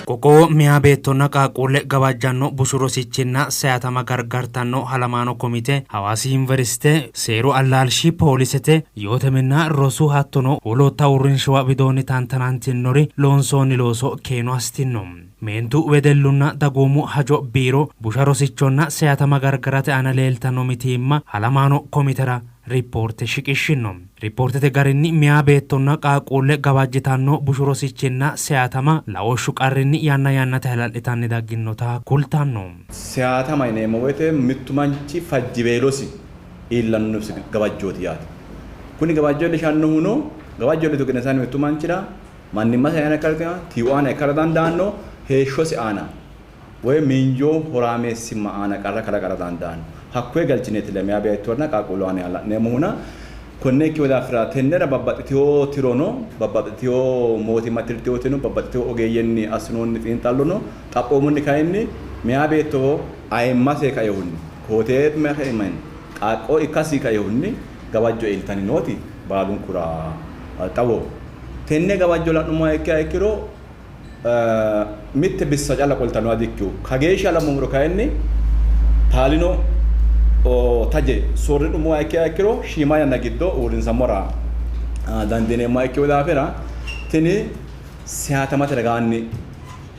Koko mia beettonna qaaqquulle gabajjanno bushurosichinna seatama gargartanno halamaano komite Hawaasi Yuniversite seeru allaalshi poolisete yooteminna rosu hattono woloota uurrinshuwa widoonni tantanantinori loonsoonni looso keeno astinno. Meentu wedellunna dagoomu hajo biiro busha rosichonna seatama gargarate ana leeltanno mitiimma halamaano komitera riippoorte shiqishshinno. Riippoortete garinni mia beettonna qaaqquulle gabajjitanno bushurosichinna seatama laooshshu qarrinni yanna yannate halal'itanni dagginnota kultanno. Seatama yineemmo woyte mittu manchi fajjibeelosi iillannobsi gabajjooti yaate. Kuni gabajjoolli shannohuno gabajjoolli tuqine isaanii mittu manchira mannimmasa yana kalqina tii'aana ikkara danda'anno heeshshosi aana woy miinjoo horaameessimma aana qarra kala danda'anno. Hakkee galchineeti lemea beettorna qaaqquullu aana la'neemmo huna konne ikkii daafira tennera babbaxxitiyoo tirono babbaxxitiyoo mootimmaa tirtiyootino babbaxxitiyoo ogeeyyenni assinoonni xiinxallono xaphoomunni kayinni mea beettoo ayimmasee ka'ehunni kooteet mee'eman qaaqqoo ikkasii ka'ehunni gabajjo iltani nooti baaluun kuraa xawoo tenne gabajjo la'nummaa ikkiroo mitte bissa calla qoltanno adikkiu kageesha lamuumro kayinni taalino taje sorri dhummaa ikkiroo shiimaa yanna giddoo uurinsa mora dandineemmaa ikkiroo daafira tini siyaatamate ragaanni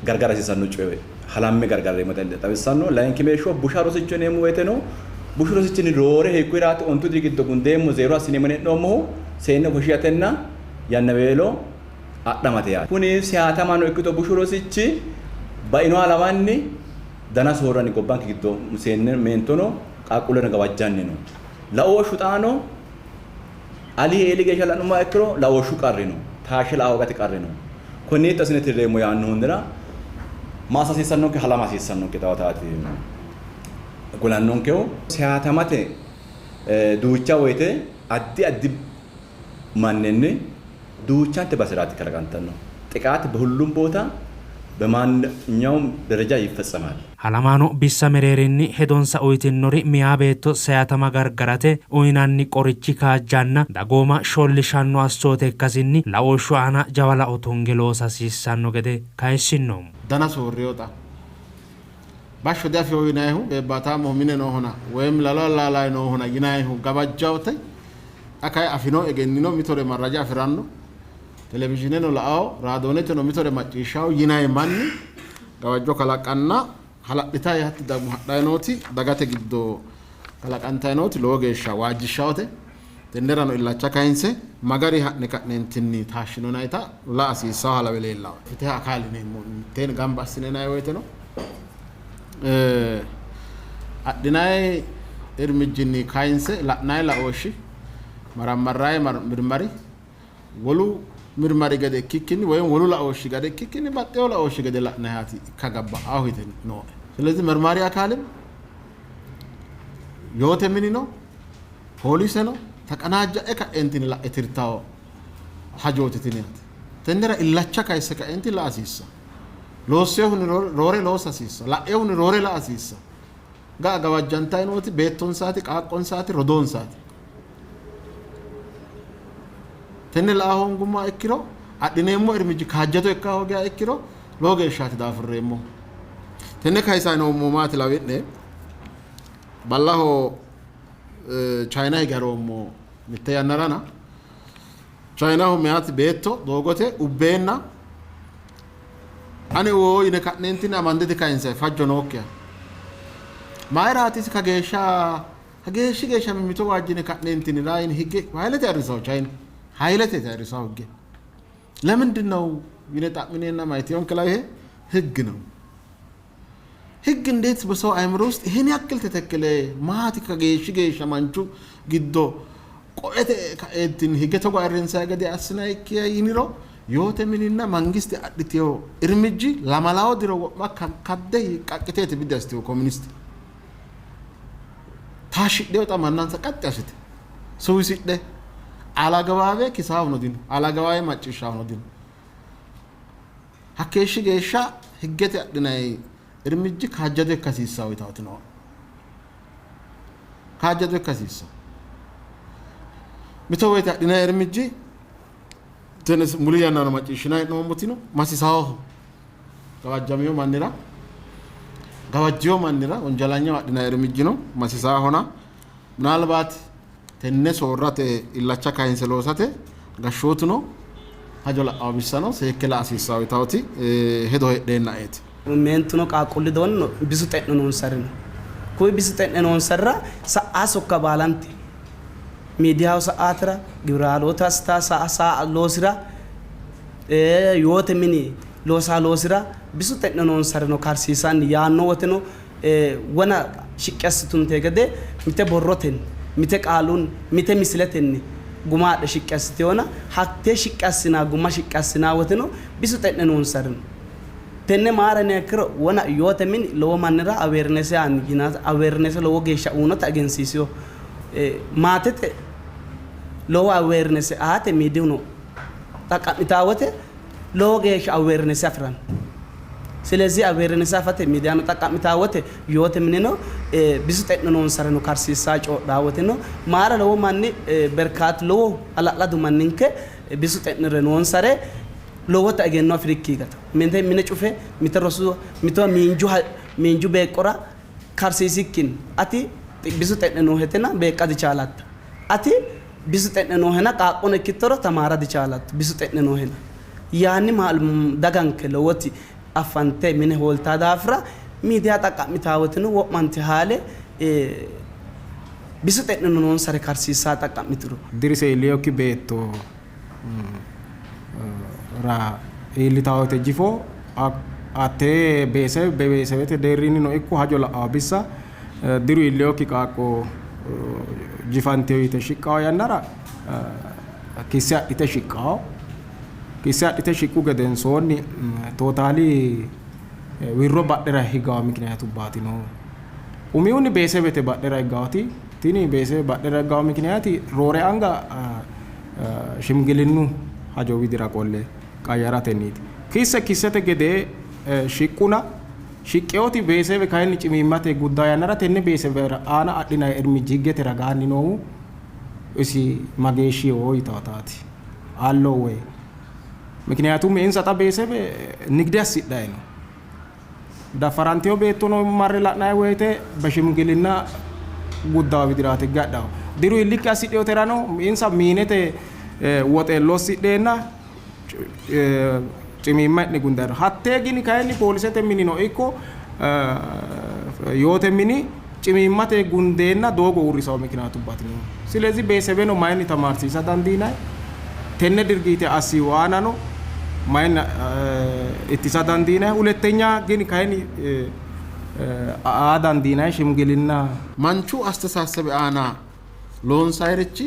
gargarasiisannu cuwe halamme gargarreemmo xawissanno layinkimeeshoo busha rosicho neemmu weyteno bushu rosichinni roore heekku iraati ontu diri giddo gundeemmo zeero assineemmo ne'noommohu seenne koshiyatenna yanna weelo adhamate yaate. Kuni siyaatamano ikkito bushu rosichi baino alamanni dana soorranni gobbanke giddo seenne meentono qaaqquullena gabajjanni no. Laooshshu xaano alii eeli geeshsha la'nummaa ikkiro laooshshu qarrino taashshi laawagati qarrino. Konniitti asine tirreemmo yaannu hundira maasa hasiissannonke halama hasiissannonke tawataati kulannonkehu siyaatamate duucha woyte addi mannenni duuchaante basiraati kalaqantanno ጥቃት በሁሉም ቦታ በማንኛውም ደረጃ ይፈጸማል። halamaano bissa mereerinni hedonsa uyitinnori mia beetto seatama gargarate uyinanni qorichi kaajjanna dagooma shollishanno assoote ikkasinni laooshshu aana jawala otunge loosasiissanno gede kayissinno. dana soorriyoota bashsho dafi uyinayihu beebbataa moomine noohona woyim lalaalaalay noohona yinayihu gabajjawte akay afino egennino mitore marraja afiranno televizhiineno la'ao raadoneteno mitore macciishshaho yinayi manni gawajjo kalaqanna hala'litayi hatti damu hadhaynooti dagate giddo kalaqantaynooti lowo geeshsha waajjishshaote tennerano illacha kayinse magari ha'ne ka'neentinni taashshinonayta la hasiissawo halawe leellawo fite akaalineemmo teen gamba assinenay woyteno adhinayi irmijjinni kayinse la'nayi laooshshi marammarrayi mirmari wolu mirmari gade ikkikkinni woyim wolu laooshshi gade ikkikkinni baxxewo laooshshi gade la'nayaati ikka gabba አሁን ነው። ስለዚህ መርማሪ አካልም ዮተ ምን ነው ፖሊስ ነው ተቀናጀ ከእንትን ለእትርታው ሐጆት ትንት ተንደራ ኢላቻ ካይሰ ከእንት ለአሲሳ ሎሴሁን ሮሬ ሎሳሲሳ ላኤሁን ሮሬ ለአሲሳ ጋጋዋጃንታይ ኖት ቤቶን ሳቲ ቃቆን ሳቲ ሮዶን ሳቲ ተንላሁን ጉማ እክሮ አድኔሞ እርምጂ ካጀቶ እካው ጋ እክሮ ሎጌሻት ዳፍሬሞ tenne kaisano momati lawenne ballaho China higaroommo mitte yannarana China ho meati beetto doogote ubbenna ane wo ine ka'neentina amandete kainse fajjo nokkiya maayraati kageeshshi geeshsha mimito waajjine ka'neentini ላይን ህጌ ኃይለተ ያርሰው China ኃይለተ ያርሰው ህጌ ለምንድን ነው ይነጣምኔና ማይቲዮን ከላይ ህግ ነው ህግ እንዴት በሰው አይምሮ ውስጥ ይሄን ያክል ተተከለ ማቲ ከገሽ ማንቹ ግዶ ቆየተ ከእንትን ህገ ተጓረን ሳይገደ አስናይክ ይኒሮ ዮተምንና መንግስት አድቲዮ እርምጂ ለማላው ድሮ ከደ ቀቅቴት ቢደስቲው ኮሙኒስት ታሽ ደውጣ ማናንሰ ቀጥ ያሽት ሱዊሲደ አላገባበ ኪሳው ነው ዲን አላገባይ ማጭሻው ነው ዲን ሀከሽ ገሻ ህገት ያድናይ እርምጂ ካጀደ ከሲሳው ይታውት ነው ካጀደ ከሲሳ ሚተወይታ ዲና እርምጂ ተነስ ሙሉያና ነው ማጭሽና ነው ሞቲ ነው ማሲሳው gabajjamio mannira gabajjio mannira ወንጀለኛ ዋድና እርምጃ ነው ማሲሳ ሆና ምናልባት ተነ ሶራተ ኢላቻ ካይንሰሎሳተ ጋሾት ነው ሀጆላ አብሳ ነው ሰከላ አሲሳው ታውቲ ሄዶ ሄደናኤት ሜንቱኖ ቃቁል ዶን ቢሱ ጠነኖን ሰርን ኮይ ቢሱ ጠነኖን ሰራ ሰአሶካ ባላንቲ ሚዲያው ሰአትራ ግብራሎታ ስታ ሎስራ ዮተ ሚኒ ሎሳ ሎስራ ቢሱ ጠነኖን ሰርኖ ካርሲሳን ያኖ ወተኖ ወና ሽቀስቱን ተገደ ሚተ ቦሮቴን ሚተ ቃሉን ሚተ ምስለቴን ጉማ ሽቀስት ሆና ሀክቴ ሽቀስና ጉማ ሽቀስና ወተኖ ቢሱ ጠነኖን ሰርኖ tenne maarane kro wona yote min lo manira awareness an gina awareness lo gesha uno ta agensisio matete lo awareness ate miduno taqamitawote lo gesha awareness afran ስለዚህ awareness afate midiano taqamitawote yote minino bisu tennon sarano karsisa codawote no mara lo manni berkat lo alaqadu manninke bisu tennon sare lowota agenno afriki gata mente mine cufe mitarosu mito minju beqora karsisikin ati bisu tenno hetena beqadi chalat ati bisu tenno hena qaqone kitoro tamara di chalat bisu tenno hena yani mal daganke lowoti afante mine holta dafra media taqamitawotno womante hale bisu tenno non sare karsisa taqamituru dirise leoki beto ra ilitawote jifo ate besevete derini no ikku hajola abissa diru ilioki kako jifante ite shikaw yanara kisa ite shikku gaden sonni totally wirro baddera higaw mikniyatu batino umiuni besevete baddera higawti tini beseve baddera higaw mikniyati rore anga shimgilinu hajo widira qolle qayarateniti kissete gede shiqquna shiqqeoti beeseve kayni cimimate guddayanara tenne beeseve ana adina ermijigete ragani no isi mageshi o itawatati allo we ምክንያቱም እንሰጣ ቤሰብ ንግድ ያስዳይ ነው ዳፈራንቴው ቤቱኖ ማረላና ወይቴ በሽምግልና ጉዳው ቢድራት ጋዳው ዲሩ ይልክ ያስዴው ተራ ነው እንሳ ሚኔቴ ወጤ ሎስዴና ጭሚማት ንጉንዳር ሀቴ ግን ካይኒ ፖሊሰተ ሚኒ ነው ኢኮ ዮተ ሚኒ ጭሚማቴ ጉንዴና ዶጎ ውሪሳው ምክንያቱባት ነው ስለዚህ ቤሰበ ነው ማይኒ ተማርሲሳ ዳንዲና ተነ ድርጊቴ አሲዋና ነው ማይና ኢትሳ ዳንዲና ሁለተኛ ግን ካይኒ አዳንዲና ሽምግልና ማንቹ አስተሳሰብ አና ሎን ሳይርቺ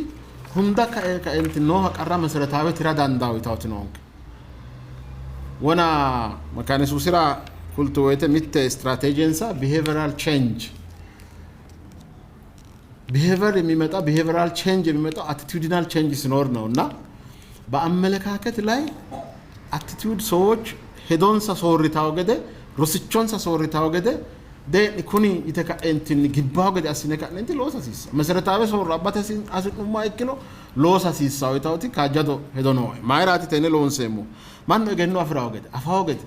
ሁንዳ ከእንት ነው ቀራ መሰረታዊ ትራ ዳንዳው ይታውት ነው ወና መካነሱ ስራ ኩልቱ ወይተ ሚት ስትራቴጂንሳ ቢሄቪራል ቼንጅ ቢሄቪየር የሚመጣ ቢሄቪራል ቼንጅ የሚመጣ አቲቲዩዲናል ቼንጅ ሲኖር ነውና በአመለካከት ላይ አቲቲዩድ ሰዎች ሄዶንሳ ሶሪታው ገደ ሩስቾንሳ ሶሪታው ገደ ኩኒ ኢተካእንትን ግባው ገደ አስነካእንት ሎሳሲስ መሰረታዊ ሶር አባተሲን አስቁማ ይክሎ ሎሳሲሳው ይታውቲ ካጃዶ ሄዶ ነው ማይራቲ ተነ ሎንሴሙ ማን ነው ገኑ አፍራው ገደ አፋው ገደ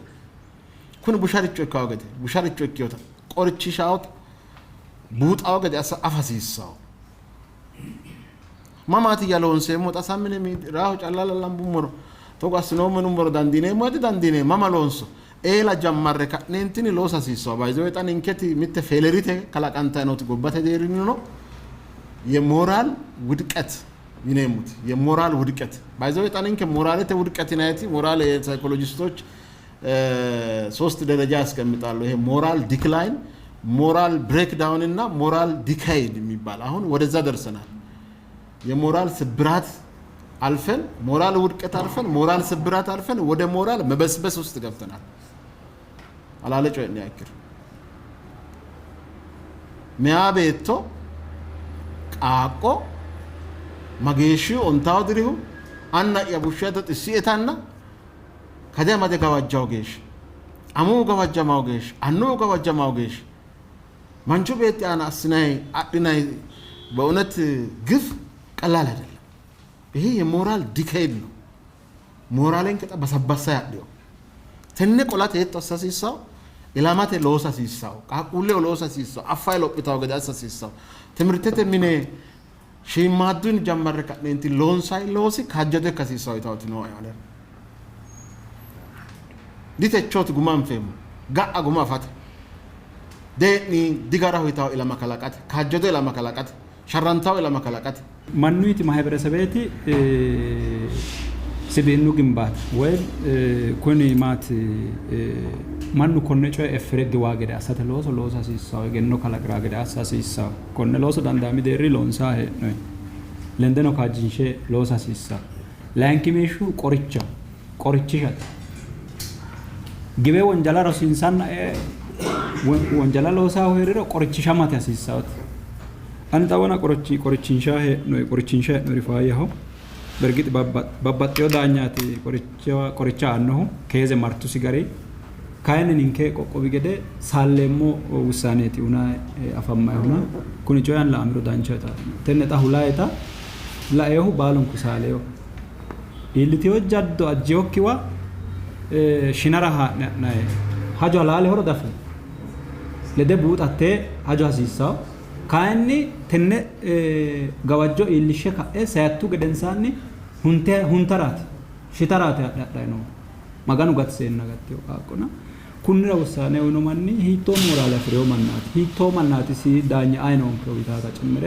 ኩኒ ቡሻሪቾ ይካው ገደ ቡሻሪቾ ይኪዮታ ቆርቺ ሻውት ቡጣው ገደ አፋሲሳው ማማቲ ያለውንሴሙ ታሳምነ ሚ ራው ጫላላላም ቡሞሮ togasno menumero dandine mama lonso e la jammarre kanentini losa sisso bayzo etan inketi mitte felerite kala kanta not gobbate derino ye moral ውድቀት ይነሙት ye moral ውድቀት bayzo etan inke moralite ውድቀት ናይቲ moral ሳይኮሎጂስቶች ሶስት ደረጃ ያስቀምጣሉ ይሄ moral decline moral breakdown እና moral decay የሚባል አሁን ወደዛ ደርሰናል የሞራል ስብራት አልፈን ሞራል ውድቀት አልፈን ሞራል ስብራት አልፈን ወደ ሞራል መበስበስ ውስጥ ገብተናል አላለጮ ያክር ሚያቤቶ ቃቆ ማጌሺ ኦንታው ድሪሁ አና ያቡሸተ ጥሲታና ከደማ ደጋዋጃው ጌሽ አሙ ጋዋጃማው ጌሽ አኑ ጋዋጃማው ጌሽ ማንቹ ቤት ያና አስናይ አድናይ በእውነት ግፍ ቀላል አይደለም ይሄ የሞራል ዲኬድ ነው ሞራልን ከጣ በሰባሳ ያለው tenne qolate heetto assasiissawo ilamate loosa hasiissawo qaaqquulleho loosa hasiissawo affayi lophitawo gede assa hasiissawo timirtete mine shiimmaadduin jammarre ka'neenti loonsayi loosi kaajjado ikka hasiissawo yitawoti nooe anera ditechooti guma anfeemmo ga'a guma afate dee'ni digaraho yitawo ilama kalaqate kaajjado ilama kalaqate sharrantawo ilama kalaqate ማኑይቲ ማህበረሰቤቲ ስብዕኑ ግንባታ ወይም ኮኒ ማት ማኑ ኮነ ጮ ኤፍሬድ ዋገደ አሰተ ሎሳ ሲሳው ገኖ ከላግራ ገደ አሳ ሲሳው ኮነ ሎሶ ዳንዳሚ ደሪ ሎንሳ ሄ ነው ለንደኖ ካጂንሼ ሎሳ ሲሳ ላንኪሜሹ ቆርቻ ግቤ ወንጀላ ረሲንሳና ወንጀላ ሎሳ ሆይሮ ቆርቻ ማት ያሲሳውት አንተ ወና ቆርቺንሻ ነው ቆርቺንሻ ነው ሪፋያው በርግጥ ባባጤው ዳኛቲ ቆርቻ አነሁ ከዘ ማርቱ ሲጋሪ ካይነን እንከ ቆቆቢ ገደ ሳሌሞ ውሳኔቲ ኡና አፈማ ይሁና ኩንጮ ያን ለአምሮ ዳንቻታ ተነጣ ሁላይታ ላየሁ ባሉን ኩሳሌው ኢልቲዮ ጃዶ አጂዮኪዋ ሽነራሃ ናይ ሀጆ ላለ ሆሮ ዳፍ ለደቡጣቴ ሀጆ ሲሳው ካይኒ ተነ ገዋጆ ኢልሽ ካኤ ሳያቱ ገደንሳኒ ሁንተራት ሽተራት ያዳዳይ ነው ማጋኑ ጋትሰና ጋትዮ አቆና ኩንራ ውሳኔ ሆኖ ማኒ ሂቶ ሞራላ ፍሬው ማናት ሂቶ ማናት ሲ ዳኛ አይኖን ፕሮቪታታ ጭምረ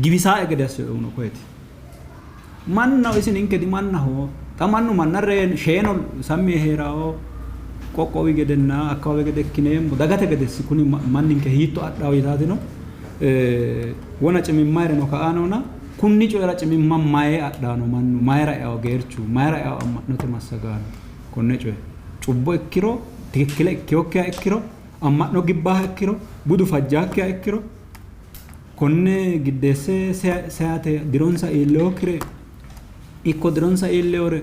ጊቢሳ እገዳስ ሆኖ ኮየት ማንናው እሲን እንከዲ ማንናው ታማኑ ማናረን ሼኖ ሰሚ ሄራው ቆቆቢ ገደና አካባቢ ገደክኔም ዳጋተ ገደስ ኩኒ ማንንከ ሂቶ አዳው ይታቲ ነው ወና ጭሚማይረ ነው ካአኖና ኩኒ ጮራ ጭሚማማይ አዳኖ ማኑ ማይራ ያው ገርቹ ማይራ ያው አማኖተ ማሰጋን ኮነ ጮ ጩቦ እክሮ ትክክለ ኪዮኪያ እክሮ አማኖ ግባህ እክሮ ቡዱ ፈጃኪያ እክሮ ኮነ ግደሰ ሰያተ ድሮንሳ ኢሎክሬ ኢኮ ድሮንሳ ኢሎሬ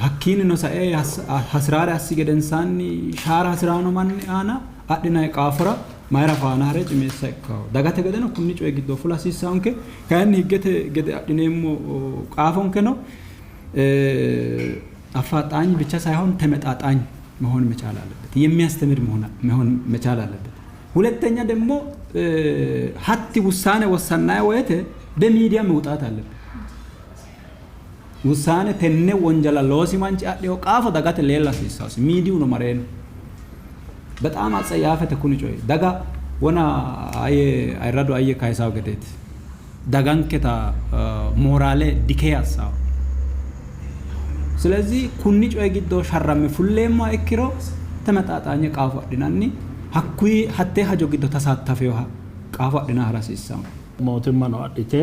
hakkiin no sa'e hasraare assi gedensaanni shaara hasraano manni aana adhina qaafora mayra faana hare cimessa ikkaw dagate gedeno kunni coy giddo fula hasiisaanke kayinni higgete gede adhineemmo qaafonke no አፋጣኝ ብቻ ሳይሆን ተመጣጣኝ መሆን መቻል አለበት የሚያስተምር መሆን መቻል አለበት ሁለተኛ ደግሞ ሀቲ ውሳኔ ወሰናይ ወይተ በሚዲያ መውጣት አለበት ውሳኔ ተነ ወንጀላ ሎሲ ማንጭ አዲው ቃፈ ዳጋተ ሌላ ሲሳስ ሚዲው ነው ማረን በጣም አጸያፈ ተኩን ጮይ ዳጋ ወና አይራዶ አየ ካይሳው ገደት ዳጋንከታ ሞራሌ ዲኬያሳው ስለዚህ ኩኒ ጮይ ግዶ ሸራም ፉሌማ እክሮ ተመጣጣኝ ቃፈ ዲናኒ ሀኩይ ሀቴ ሀጆ ግዶ ተሳተፈው ቃፈ ዲና ራሲሳው ሞትማ ነው አዲቴ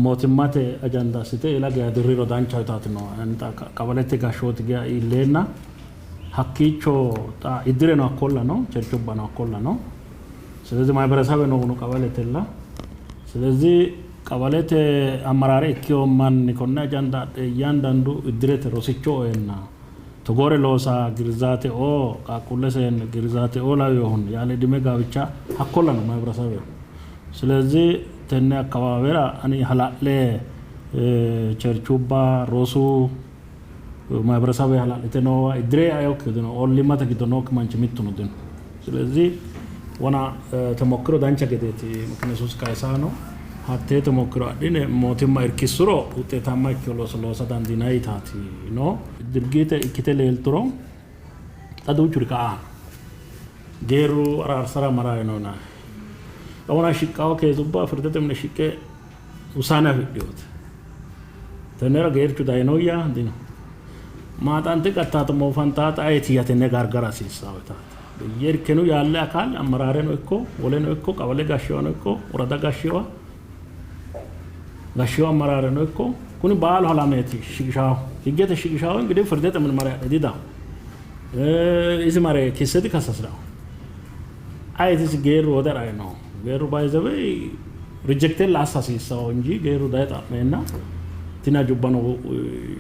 mootimmate ajandaasite ilage diriro danchaataati no anta qabalete gashooti ga ilena hakkicho ta idireno akolla no cherchobbano akolla no ስለዚህ ማህበረሰብ ነው ነው ቀበሌተላ ስለዚህ ቀበሌተ አመራር እኪዮ ማን ኮና አጀንዳ ያንዳንዱ እድሬት ሮሲቾ እና ተጎረ ሎሳ ግርዛቴ ኦ ቃቁለሰን ግርዛቴ ኦ ላይ ይሁን ያለ ድሜ ጋብቻ አኮላ ነው ማህበረሰብ ስለዚህ ተነ አካባቢራ አኒ ሐላለ ቸርቹባ ሮሱ ማህበረሰብ ሐላለ ተኖ እድሬ አዮክ ነው ኦሊማተ ግዶኖ ከማንች ሚቱ ነው ደን ስለዚህ ወና ተሞክሮ ዳንቻ ገደቲ ምክንያቱስ ካይሳ ነው ሀቴ ተሞክሮ አዲነ ሞቲማ እርኪስሮ ውጤታማ ኪሎስ ሎሳ ዳንዲናይ ታቲ ነው ድርጊተ እኪተለ ኤልትሮ ታዱቹሪካ ጌሩ አራርሰራ መራይ ነውና አሁን አሽቃው ከዙባ ፍርደተ ምን ሽቀ ውሳና ቪዲዮት ተነራ ጌርቹ ዳይኖያ እንዲኖ ማጣንተ ቀጣጥ ሞፋንታታ አይቲያተ ነጋርጋራ ሲሳውታ የርከኑ ያለ አካል አመራረ ነው እኮ ወለ ነው እኮ ቀበሌ ጋሽዋ ነው እኮ ወረዳ ጋሽዋ አመራረ ነው እኮ ኩኒ ባል ሐላመቲ ሽግሻው ይገተ ሽግሻው እንግዲህ ፍርደተ ምን ማሪያ እዲዳ እዚ ማሪያ ከሰዲ ካሳስራው አይቲስ ጌሩ ወደራ ነው ጌሩ ባይዘበ ሪጀክቴድ ላሳሲሳው እንጂ ጌሩ ዳይጣ መና ቲና ጁባኖ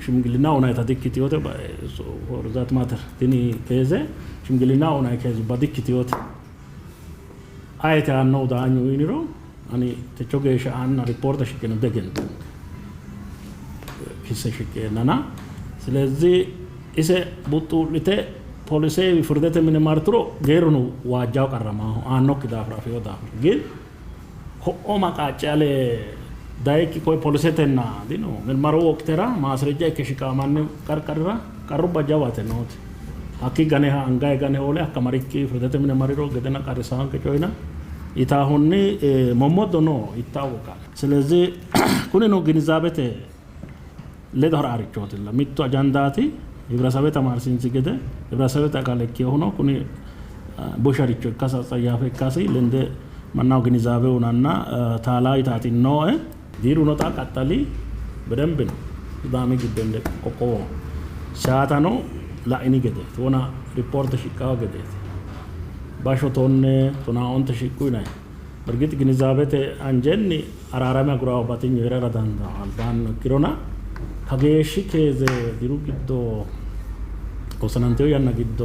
ሽምግልና ሆናይታ ዲክቲዮተ ዛት ማተር ቲኒ ከዘ ሽምግልና ሆናይ ከዙ ባዲክቲዮተ አይታ ነው ዳኙ ይኒሮ አኒ ተቾገሽ አና ሪፖርት ሽከነ ደገን ኪሰ ሽከነና ስለዚህ ኢሰ ቡጡልቴ ፖሊሴ ፍርደተ ምን ማርትሮ ገሩኑ ዋጃው ቀረማ አኖክ ዳፍራፊዮ ዳፍር ግን ሆኦ ማቃጫለ ዳይክ ኮይ ፖሊሴተና ዲኖ ምን ማሮ ወቅተራ ማስረጃ ከሽቃ ማን ቀርቀራ ቀሩባ ጃዋተ ኖት አኪ ገኔ አንጋይ ገኔ ሆለ አከማሪክ ፍርደተ ምን ማሪሮ ገደና ቀርሳን ከጮይና ኢታሁኒ ሞሞዶ ነው ይታወቃል ስለዚህ ኩኒ ነው ግንዛቤት ለዶር አርቾት ለሚቶ አጃንዳቲ ህብረተሰብ ተማርሲን ሲገደ ህብረተሰብ ተቃለክ ሆኖ ኩኒ ቦሻሪቾ ካሳጻያፈ ካሲ ለንደ ማናው ግንዛቤውናና ታላይ ታቲ ነው ዲሩ ነው ታቃጣሊ በደንብ ነው ዳሚ ግደንደ ቆቆ ሻታ ነው ላይኒ ገደ ቶና ሪፖርት ሽቃው ገደ ባሾቶነ ቶና ኦንተ ሽቁ ናይ በርግጥ ግንዛቤት አንጀን አራራማ ጉራው ባትኝ ይረራዳንዳ አልባን ኪሮና ከገሽ ከዘ ዲሩ ግዶ ኮሰናንቴው ያና ግዶ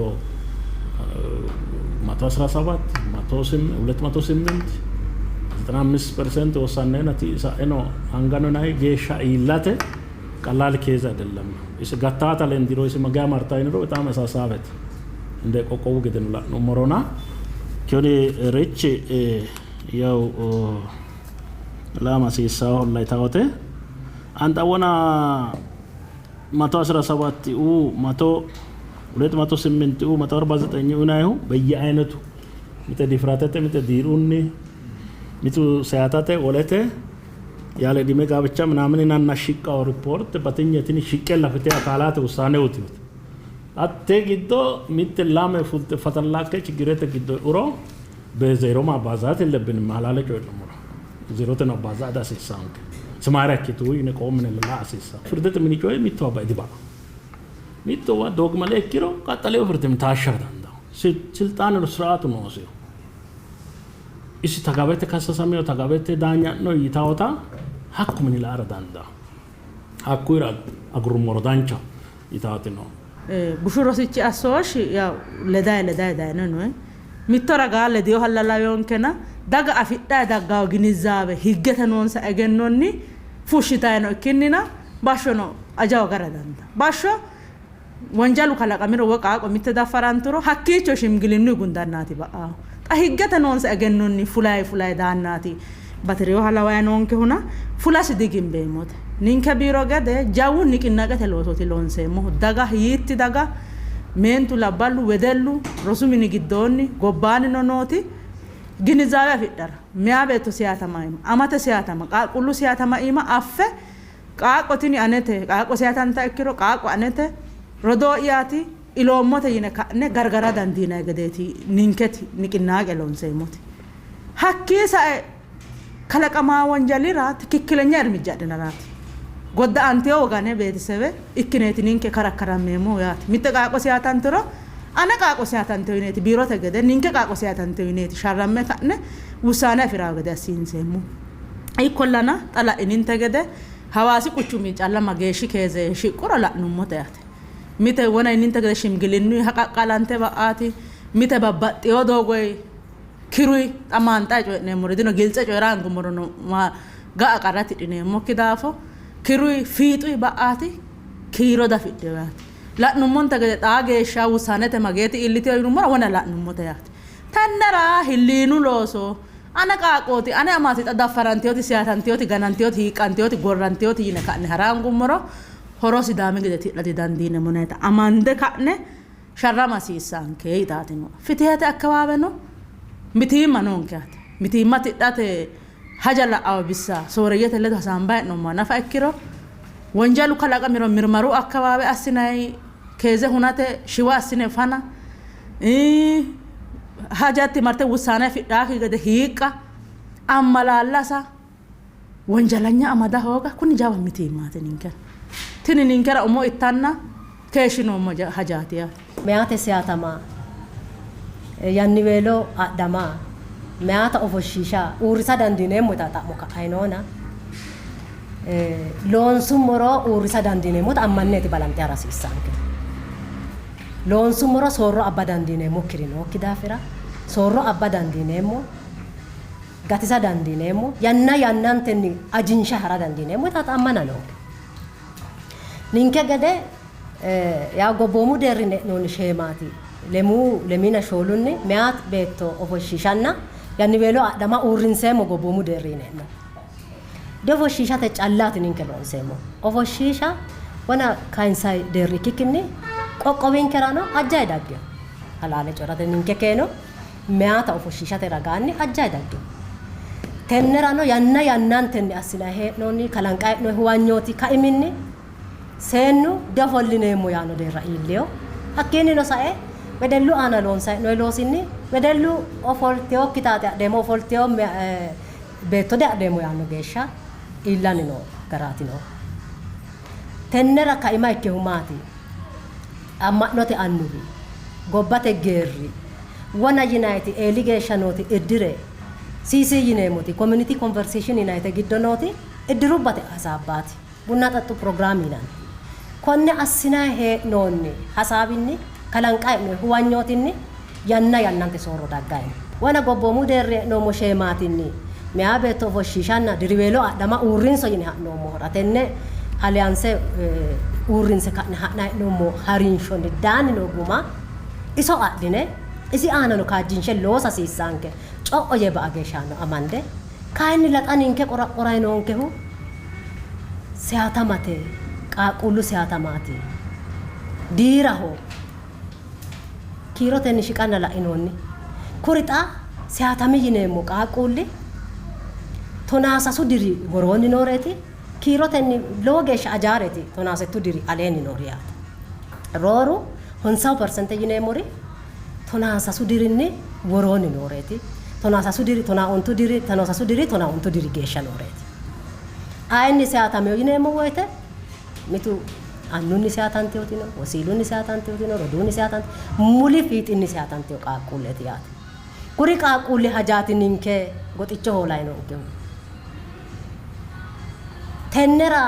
117 208 95% ወሳኔ ነቲ ሳኤኖ አንጋኖ ናይ ገሻ ኢላተ ቀላል ኬዝ አይደለም እስ ጋታታ ለንዲሮ እስ መጋ ማርታ ይኖር በጣም አሳሳበት እንደ ቆቆው ገደኑላ ነው ሞሮና ኪዮኒ ሬች ያው ላማ ሲሳው ላይ ታወተ አንጣወና 117 208 149 ኡናዩ በየአይነቱ ምተ ዲፍራተተ ምተ ዲሩኒ ምቱ ሰያታተ ወለተ ያለ ዲሜ ጋብቻ ምናምን እና ሽቃው ሪፖርት በተኛትን ሽቀላ ፍቴ አካላት ውሳኔው ትዩት አቴ ግዶ ምት ላመ ፉት ፈተላከ ችግረተ ግዶ ኡሮ በዜሮ ማባዛት የለብንም ማላለጭ ነው ዜሮ ተናባዛት አሲሳንክ ስማራኪቱ ይነቆም ምን ለላሲሳ ፍርደት ምን ይጮይ ሚተዋባ ዲባ ሚተዋ ዶግማ ለኪሮ ቀጠለው ፍርደም ታሸርዳንዳ ስልጣን ነው ስርዓቱ ነው ሲው እሺ ተጋበተ ካሰሰሚው ተጋበተ ዳኛ ነው ይታወታ ሐቁ ምን ይላረዳንዳ ሐቁ ይራል አግሩ ሞሮዳንቻ ይታወት ነው ቡሹሮሲቺ አሶሽ ያው ለዳይ ነው ሚቶራጋ ለዲዮ ሐላላዮን ከና daga afidda dagaw ginizabe higgete nonsa egennonni fushitayno ikkinnina basho no ajaw garadanda basho wanjalu kalaqamiro waqaqo mitte dafaranturo hakkicho shimgilinnu gundannati baa ta higgete nonsa egennonni fulay daannati bateriyo halawaynon ke huna fulas digimbe mot ninke biro gade jawu niqinnaqete loosoti loonseemo daga hiitti daga mentu labballu wedellu rosumini giddonni gobbaani nonoti ግንዛቤ አፍደር ሚያበቱ ሲያተማይም አማተ ሲያተማ ቃቁሉ ሲያተማይማ አፈ ቃቆቲኒ አነተ ቃቆ ሲያታንታ እክሮ ቃቆ አነተ ሮዶያቲ ኢሎሞተ ይነካነ ገርገራ ዳንዲና ገዴቲ ኒንከቲ ንቅናቀ ሎንሰይሞት ሐኪሳ ከለቀማ ወንጀሊራ ትክክለኛ እርምጃ ደናራት ጎዳ አንቴው ጋነ ቤተሰበ እክኔቲ ኒንከ ከራከራሜሞ ያት ሚተቃቆ ሲያታንትሮ አነ ቃቆ ሲያታንተው ይኔት ቢሮ ተገደ ኒንከ ቃቆ ሲያታንተው ይኔት ሻራመ ካነ ውሳኔ ፍራው ገደ ሲንሰሙ አይኮላና ጠላ እኒን ተገደ ሐዋሲ ቁቹሚ ጫላ ማገሽ ከዘ ሽቁራ ላኑ ሞታያት ሚተ ወና እኒን ተገደ ሽምግልኑ ሐቃቃላንተ ባአቲ ሚተ ባባጤዮ ዶጎይ ክሩይ አማንጣ ጮነ ሙሪድኖ ግልጽ ጮራን ጉምሩኖ ማ ጋ አቀራት ዲኔ ሞኪዳፎ ክሩይ ፊጡይ ባአቲ ኪሮ ዳፊደዋት ላኑ ሞንተ ገደ ጣገሻ ውሳኔተ ማገቲ ኢሊቲ ይኑመራ ወና ላኑ ሞታያት ተነራ ህሊኑ ሎሶ አነቃቆቲ አነ አማቲ ተዳፈራንቲዮቲ ሲያታንቲዮቲ ጋናንቲዮቲ ሂቃንቲዮቲ ጎራንቲዮቲ ይነካነ ሀራን ጉምሮ ሆሮሲ ዳሚ ገደ ትላቲ ዳንዲነ ሞኔታ አማንደ ካነ ሸራማ ሲሳንከ ይታቲ ነው ፍትህተ አካባቢ ነው ሚቲማ ነውንካት ሚቲማ ትዳተ ሀጀላ አውቢሳ ሶረየተ ለታ ሳምባይ ነው ማናፋ እክሮ ወንጀሉ ከላቀሚሮ ምርመሩ አካባቢ አስናይ ከዘ ሁናተ ሽዋ አስነ ፋና ሀጃቲ ማርተ ውሳኔ ፍዳክ ገደ ሂቃ አመላላሳ ወንጀለኛ አማዳ ሆጋ ኩን ጃባ ሚቲማ ትንንከራ ኦሞ ኢታና ከሽኖ ሞጃ ሀጃቲያ ሚያተ ሲያተማ ያኒዌሎ አዳማ ሚያተ ኦፎሺሻ ኡሪሳ ዳንዲኔ ሞታታ ሞካ አይኖና ሎንሱሞሮ ኡሪሳ ዳንዲኔ ሞት አማኔት ባላምቲ አራሲሳንከ ሎንሱሞሮ ሶሮ አባ ዳንዲኔ ሞክሪኖ ኪዳፍራ ሶሮ አባ ዳንዲኔ ሞ ጋቲሳ ዳንዲኔ ሞ ያናንተኒ አጂንሻ ሀራ ዳንዲኔ ሞታታ አማና ነው ኒንከ ገደ yaa gobboomu deerri nooni sheemaati lemina shoolunni meyaat beetto ofoshiishanna yanni beeloo adhama uurrinseemo gobboomu deerri nenno defoshiishate callaati ninke loonseemo ofoshiisha wana kainsaay deerri kikkinni qoqqowinkerano ajjaay dagge halaale corate ninke keeno meyaata ofoshiishate ragaanni ajjaay dagge tennerano yanna yannantenni assina hee'noonni kalanqaa'no huwanyooti kaiminni seennu defollineemmo yaano deerra iilleyo hakkiinnino sae wedellu aana loonsayi noy loosinni wedellu ofolteyo kitaate adheemo ofolteyo beettode adheemo yaano geeshsha iillanni no garaati no tennera kaima ikkehu maati amma'note annuwi gobbate geerri wona yinayti eeli geeshsha nooti iddire siisii yineemmoti community conversation yinayte giddo nooti iddirubbate hasaabbaati bunna xaxxu programmi yinanni konne assinayi hee'noonni hasaabinni kalanqaa'ne huwanyootinni yanna yannante soorro daggayni wana gobboomu deerri hee'noommo sheemaatinni meyaa beetto ofoshiishanna diriweelo adhama uurrinso yine ha'noommohora tenne aliyaanse uurrinse ka'ne ha'na hee'noommo hariinshonni daani no guma iso adhine isi aanano kaajjinshe loosa hasiissaanke co'o yee ba'a geeshshaano amande kayinni laxaninke qoraqqoray noonkehu seyatamate qaaqquullu seyatamaati diiraho kiirotenni shiqanna la'inoonni kuri xa seyatami yineemmo qaaqquulli tonaasasu diri woroonni nooreeti kiirotenni lowo geeshsha ajaareeti tonaasettu diri aleenni noori yaate rooru 90% yineemmori tonaasasu dirinni woroonni nooreeti tonaasasu diri tonaa'ontu diri tonaasasu diri tonaa'ontu diri geeshsha nooreeti ayinni seyatameyo yineemmo woyte mitu annunni seyatanteyootino wasiilunni seyatanteyootino roduunni seyatante muli fiixinni seyatanteyo qaaqquulleeti yaate kuri qaaqquulli hajaati ninke goxicho hoolay noonkehu tennera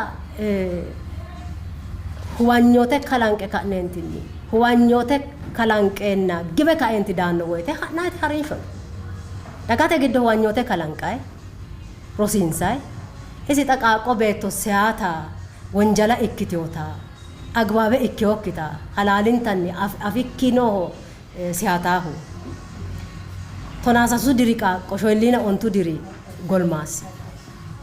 huwanyoote kalanqe ka'neentinni huwanyoote kalanqeenna gibe ka'eenti daanno woyte ha'nayti hariinshon dagate giddo huwanyoote kalanqaye rosiinsaye isi xa qaaqqo beetto seyata wonjala ikkitewota agbaabe ikkeyokkita halaalintanni afikkinoho seyataahu tonaasasu diri qaaqqo shoyilliina ontu diri golmaasi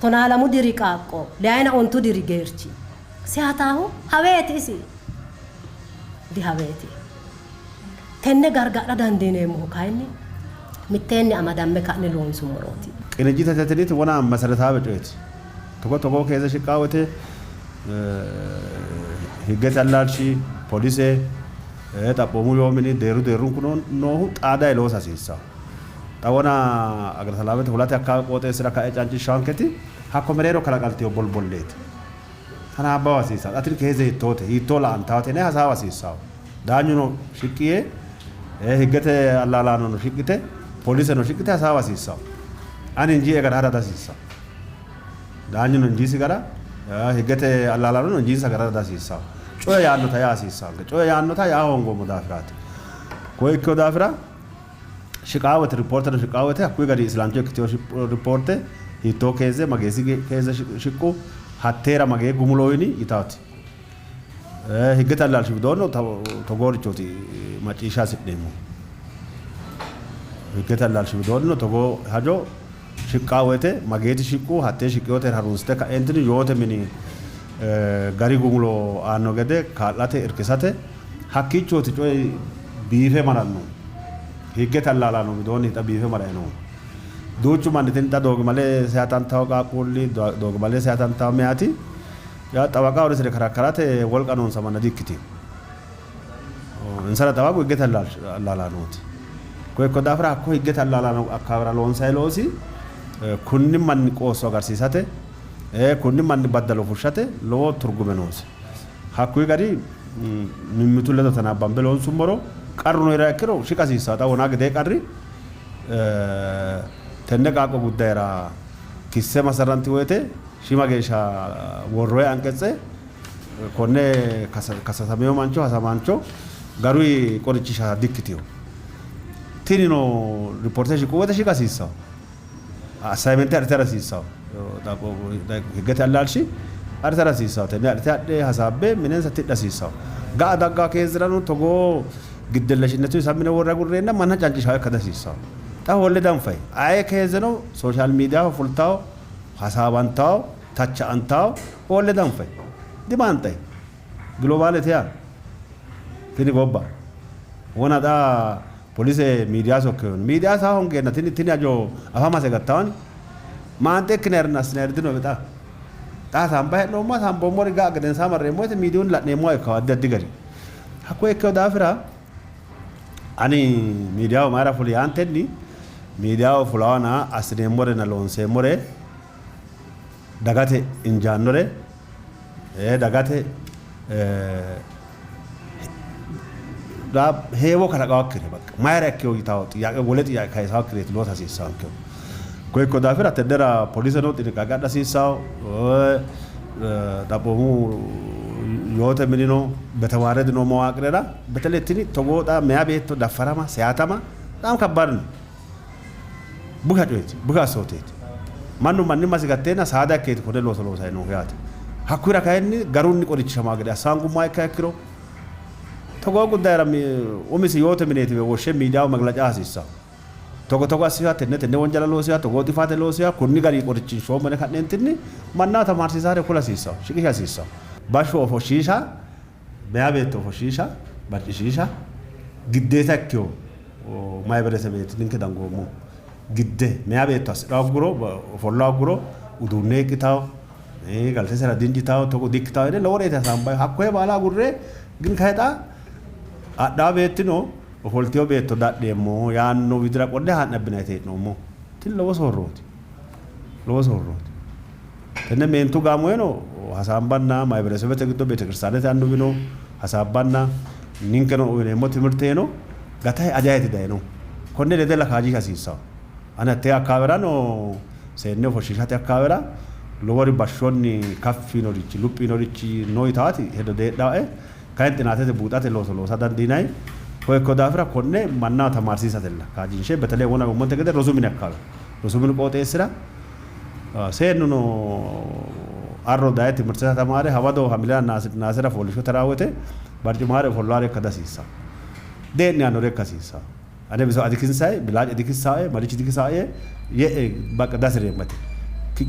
tonaalamu diri qaaqqo leyayina ontu diri geerchi seyataahu haweeti isi dihaweeti tenne gargadha dandiineemmohu kayinni mitteenni amadamme ka'ne loonsummorooti ቅንጅት ወና መሰረታዊ ጮት ተቆ ከዘ ሽቃወተ ህገት ያላልሺ ፖሊሴ ጠቆሙ ዮምኒ ደሩን ኩኖ ኖሁ ጣዳ ይሎሳ ሲሳ ጠወና አገር ሰላበት ሁለት አካ ቆጤ ስራ ካጫንጭ ሻንከቲ ሀኮ መሬሮ ከላቀልቴው ቦልቦሌት ታና አባዋ ሲሳ አትሪ ከዘ ይቶተ ይቶላ አንታውቴ ነ ሀሳባ ሲሳ ዳኙ ነው ሽቅዬ ህገት አላላ ነው ሽቅቴ ፖሊሴ ነው ሽቅቴ ሀሳባ ሲሳ አን እንጂ እገር ሀዳታ ሲሳ ዳኙ ነው እንጂ ሲገራ ህገተ አላላሉ ነው እንጂ ሰገራዳ ሲሳ ጮያ ያኖታ ያ ሲሳ ጮያ ያኖታ ያ ሆንጎ ሙዳፍራት ኮይ ኮዳፍራ ሽቃወት ሪፖርተር ሽቃወት አኩይ ጋር ኢስላምቼ ክቲዮ ሪፖርት ሂቶ ከዘ ማገሲ ከዘ ሽቁ ሀቴራ ማገ ጉሙሎይኒ ይታት ህገተ አላልሽ ቢዶን ነው ተጎርቾቲ ማጪሻ ሲደሙ ህገተ አላልሽ ቢዶን ነው ተጎ ሀጆ ሽቃወቴ ማጌቲ ሽቁ ሀቴ ሽቂዮቴ ሀሩስተ ከእንትን ዮተ ሚኒ ጋሪ ጉሙሎ አኖ ገደ ካላቴ እርክሳቴ ሀኪቾቲ ጮይ ቢፌ ማለት ነው ህገት አላላ ነው ቢዶን ይጣ ቢፌ ማለት ነው ዶቹ ማንተን ታ ዶግ ማለ ሰያታን ታውቃ ቁሊ ዶግ ማለ ሰያታን ታሚያቲ ያ ጠበቃ ወደ ስለ ከራከራቴ ወልቀኖን ሰማና ዲክቲ እንሰራ ጠባቁ ህገት አላላ ነው ኮይ ኮዳፍራ ኮ ህገት አላላ ነው አካብራ ሎን ሳይሎሲ kunni manni qoosso agarsiisate kunni manni baddalo fushshate lowo turgume noosi hakkuyi gari mimmitu ledo tanaabbanbe loonsummoro qarru noyra ikkiro shiqasiissaa xa wonaa gedee qarri tenne qaaqo guddayra kisse masarranti woyte shima geeshsha worroye anqetxe konne kasasameyo mancho hasamaancho garuyi qoricchisha dikkitiyo tinino riporte shiqu woyte shiqasiissaa assignment artera ሲሳው ዳቆ ህገት ያላልሽ arsara sisaw te ne te hasabe minen sa tidda sisaw ga daga kezranu togo giddellashnetu samine wora gurrena manna canci shaw kada sisaw ta wolle dan fay ay kezno social media fultaw hasabantaw tacha antaw wolle dan fay dimantay globality ya tini gobba wona da police media sokon media sa honge na tini ajo afama se gattawan mante kner nasner dino beta ta sampai no ma sambo mori ga gaden samare mo te media la ne mo ka wadda digari hakko ekko da fira ani media mara fuli antenni media fulana asne more na lonse more dagate injannore dagate da hewo kala gawakire bak mayra ekko yitaw ya woleti ya kai saw create lo tasi sanko ko ko da fira tedera police no tin kaga da sisaw da bomu yote menino betaware no mo akrera beteletini togo da meya beto da farama seatama dam kabbarn buga doit buga sotet manu manni masigatena saada ke ko de lo solo sai no yat hakura kayni garunni qodichi shamagade asangu mai kakiro togo gudara mi omisi yote menete wo she media maglaja asisa togo togo asiya tenne wonjala lo siya togo tifate lo siya kunni gari qodichi show mane kadnentinni manna ta marsi sare kula sisa shiki asisa basho of shisha meya beto of shisha barci shisha giddeta kyo mai berese bet ninke dangomo gidde meya beto as daguro folla guro udune kitaw galte sera dinji taw to diktaw ne lore ta samba hakko bala gurre gin khayta adda betino foltio beto dadde mo yanno widra kodde hanna binete no mo til lo sorroti tenne mentu gamoeno hasambanna mai berese bete giddo bete kristanete andu bino hasabanna ninkeno ne mo timirteno gatai ajayati dayno konne de la kaji kasisa ana te akaverano se ne foshishate akavera lowari bashonni kaffino ricci luppino ricci noi tati hedo de dae kaentinate buutate lo sadan dinai ko ko dafra konne manna tamarsisatella kaji she betele wona monte gede rosumine akave rosumine qotesira seenno arro daeti mursa tamare hawado hamila nasira folisho tarawete barji mare follare kadasisa de ne anore kasisa ane biso adikinsai bilaj adikisae malichi dikisae ye bak dasre mate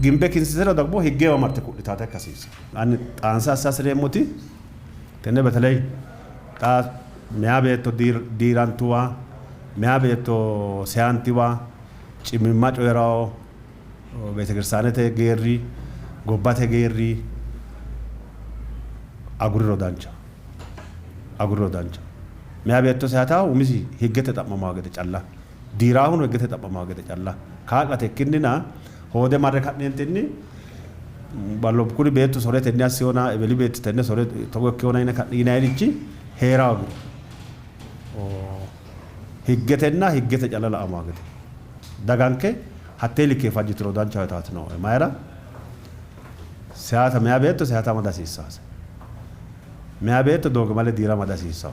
gimbe kinsira dagbo higgewa marte kuditata kasisa an ansa asasre moti tenne betalay ta meya beto dirantuwa meya beto seantiwa cimimma coyrao bete kirsanete gerri gobbate gerri agurro dancha meya beto seata umisi higgete tapmama gede calla dirahun higgete tapmama gede calla kaaqate kinnina hode marre kadnentinni ballo kuri beto sorete ni asiona ebeli beto tenne sore togo kiona ina kadina irichi heragu higgete calla la amagede daganke hatteli ke fajitro dancha taatno mayra seata meya beto seata madasisa meya beto dogmale dira madasisa